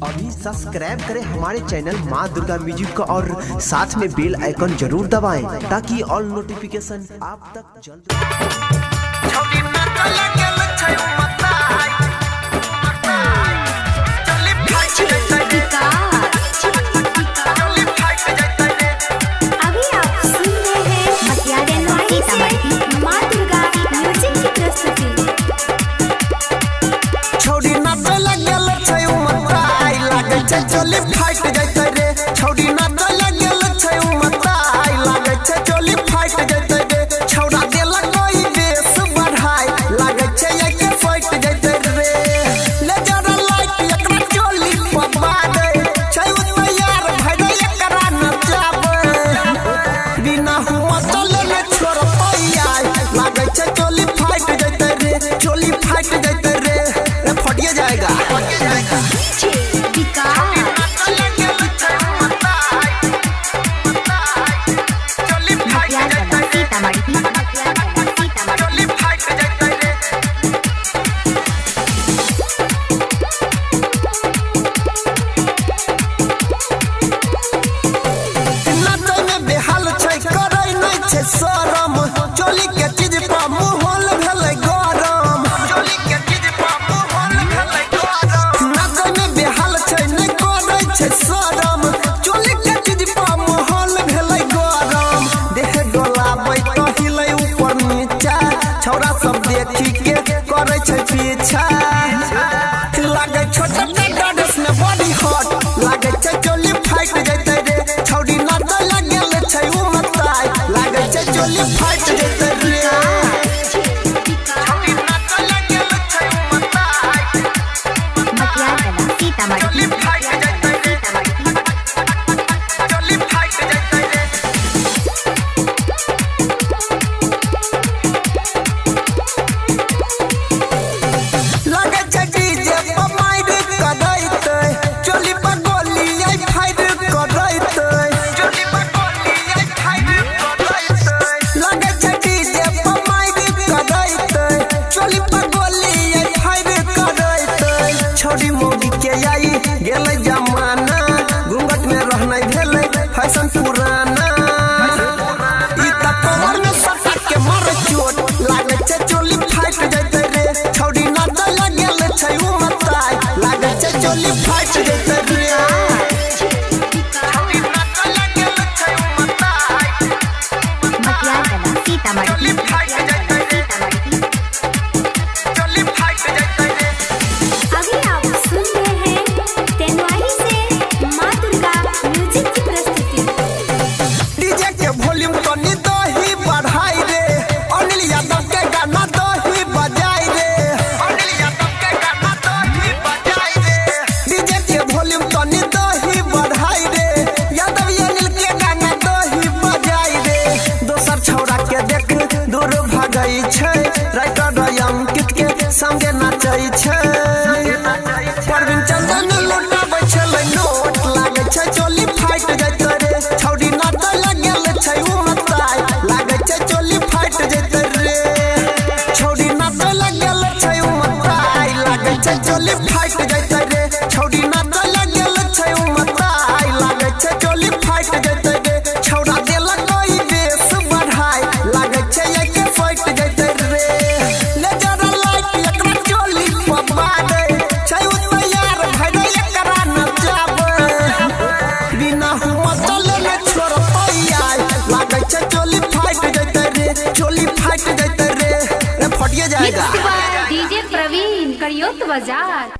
अभी सब्सक्राइब करें हमारे चैनल माँ दुर्गा म्यूजिक को और साथ में बेल आइकन जरूर दबाएं ताकि ऑल नोटिफिकेशन आप तक जल्द। चोली फाइट जैते रे छौड़ी ना तो लगल छै उमताई लागे छै चोली फाइट जैते रे छौड़ा देला कोई बेस बढ़ाई लागे छै एके फाइट जैते रे ले जरा लाइट एकरा चोली पबा दे छै तैयार भइले एकरा न जाबे बिना हुआ चले ले छोड़ पैयाई लागे छै चोली फाइट जैते रे चोली फाइट जैते रे फटिए जाएगा सरम चोली के चीज पर मुहल भेलै गरम चोली के चीज पर मुहल भेलै गरम नाचे में बेहाल छै नै करै छै सरम चोली के चीज पर मुहल भेलै गरम देह डोलाबै त हिलै ऊपर नीचा छौरा सब देखि के करै छै पीछा लागे छोटा ड्रेस में बॉडी हॉट लागे छै चोली फाइट जैते रे छौड़ी नाच लगल छै उमताई लागे छै चोली फाइट जैते रे छौड़ी नाच लगल छै उमताई चोली फाइट जैते रे चोली फाइट जैते रे लागे छै डीजे पर माइर करैते चोली पर गोली आई फाइट करैते चोली पर गोली आई फाइट करैते लागे छै डीजे पर माइर करैते चोली पर गोली आई फाइट करैते छोड़ी मोगी के आई गेलै जमाना घूंघट में रहनै भेलै फैशन पुराना ई त कमर में सटा के मार चोट लागे छै चोली फाइट जैते रे छौड़ी नाच लगल छै उमताई लागे छै चोली फाइट जैते रे छौड़ी नाच लगल छै उमताई चोली फाइट जैते रे चोली फाइट जैते रे अभी आप सुन रहे हैं तेनवाही से माँ दुर्गा म्यूजिक की प्रस्तुति। डीजे के वॉल्यूम तनी दही बढ़ाई रे अनिल यादव के गाना दही बजाई रे अनिल यादव के गाना दही बजाई रे डीजे के वॉल्यूम तनी दही बढ़ाई रे यादव अनिल के गाना दही बजाई रे दोसर छौड़ा के देख दूर भागई छै राइटर अंकित के संगे नाचै छै परवीन चंदन लुटाबै छलै नोट लागे छै चोली फाइट जैते रे छौड़ी नाच लगल छै उमताई लागे छै चोली फाइट जैते रे छौड़ी नाच लगल छै उमताई लागे छै चोली फाइट जैते रे छौड़ी नाच लगल छै उमताई लागे छै चोली फाइट जैते रे छौड़ा देला कोई बेस बढ़ाई लागे छै एके फाइट जैते रे ले जरा लाइट एकरा चोली पबा दे छै तैयार भइले एकरा न जाबे बिना हुआ चले ले छोड़ पैयाई लागे छै चोली फाइट जैते रे चोली फाइट जैते रे फटिए जाएगा डीजे प्रवीण करियोत बाजार।